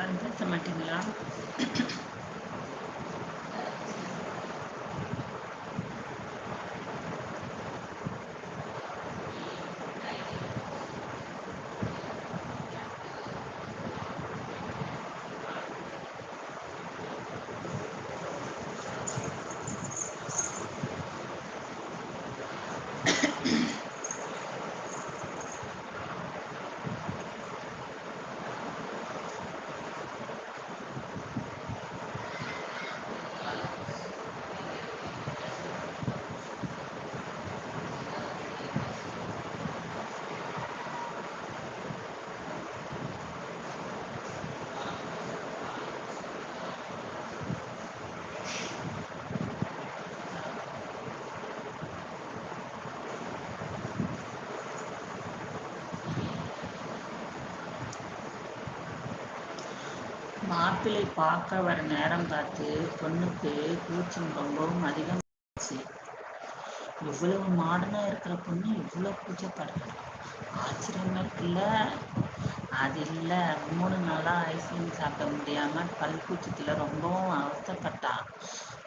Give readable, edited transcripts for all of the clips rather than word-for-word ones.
யாரும் பேச மாட்டீங்களா? மாப்பிள்ளை பார்க்க வர நேரம் பார்த்து பொண்ணுக்கு கூச்சம் ரொம்பவும் அதிகமாச்சு. இவ்வளவு மாடர்னா இருக்கிற பொண்ணு இவ்வளவு கூச்சப்படுற ஆச்சரியமா இருக்குல்ல. அது இல்லை, 3 நாளா ஐஸ்கிரீம் சாப்பிட முடியாம பல் கூச்சத்துல ரொம்பவும் அவஸ்தைப்பட்டா.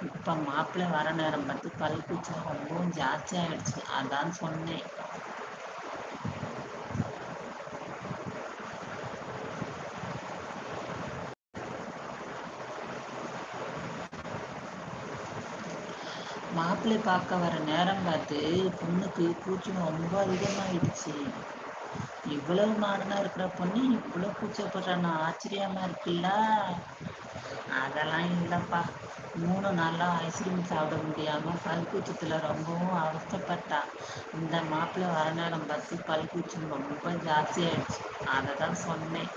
இப்ப மாப்பிள்ளை வர நேரம் பார்த்து பல் கூச்சம் ரொம்பவும் ஜாஸ்தி ஆயிடுச்சு. அதான் சொன்னேன். மாப்பிள்ளை பார்க்க வர நேரம் பார்த்து பொண்ணுக்கு கூச்சம் ரொம்ப அதிகமாயிடுச்சு. இவ்வளவு மாடனா இருக்கிற பொண்ணு இவ்வளவு கூச்சப்படுறான்னு ஆச்சரியமா இருக்குல்ல. அதெல்லாம் இல்லப்பா, 3 நாளா ஐஸ்கிரீம் சாப்பிட முடியாம பல் கூச்சத்துல ரொம்பவும் அவஸ்தைப்பட்டா. இந்த மாப்பிள்ளை வர நேரம் பார்த்து பல் கூச்சம் ரொம்ப ஜாஸ்தி ஆயிடுச்சு. அதை தான் சொன்னேன்.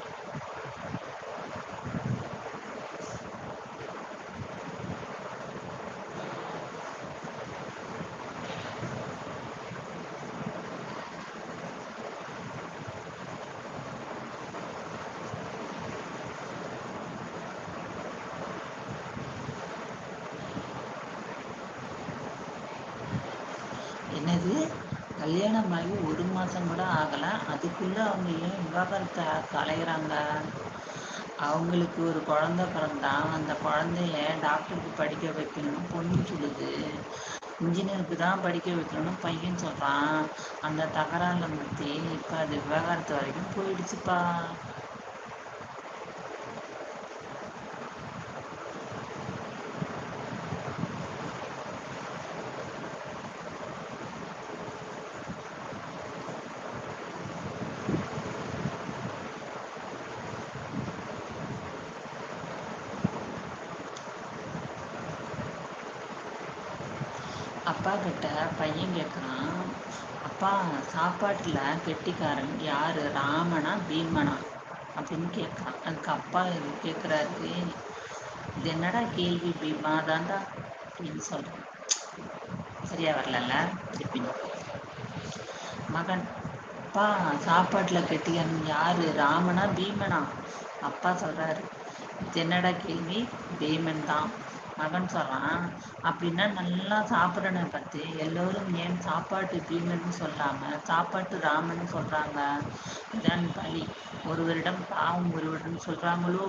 என்னது, கல்யாணமாகி 1 மாதம் கூட ஆகலை, அதுக்குள்ள அவங்க ஏன் விவாகரத்தை கலையிறாங்க? அவங்களுக்கு ஒரு குழந்தை பிறந்தா அந்த குழந்தைய டாக்டருக்கு படிக்க வைக்கணும்னு பொண்ணு சொல்லுது. இன்ஜினியருக்கு தான் படிக்க வைக்கணும்னு பையன் சொல்கிறான். அந்த தகராறுல முத்தி இப்போ அது விவாகரத்து வரைக்கும் போயிடுச்சுப்பா. அப்பா கிட்ட பையன் கேட்குறான், அப்பா, சாப்பாட்டில் கெட்டிக்காரன் யாரு, ராமனா பீமனா அப்படின்னு கேட்குறான். அதுக்கு அப்பா கேட்குறாரு, இது என்னடா கேள்வி, பீமா தாண்டா அப்படின்னு சொல்கிறேன். சரியா வரலல்ல, திருப்பி. மகன், அப்பா, சாப்பாட்டில் கெட்டிக்காரன் யாரு, ராமனா பீமனா? அப்பா சொல்கிறாரு, இது என்னடா கேள்வி, பீமன் தான். மகன் சொல்கிறான், அப்படின்னா நல்லா சாப்பிட்றனை பார்த்து எல்லோரும் ஏன் சாப்பாட்டு பீமன் சொல்லாமல் சாப்பாட்டு ராமன் சொல்கிறாங்க? இதான் பழி. ஒருவரிடம் பாவம் ஒருவரிடம் சொல்கிறாங்களோ?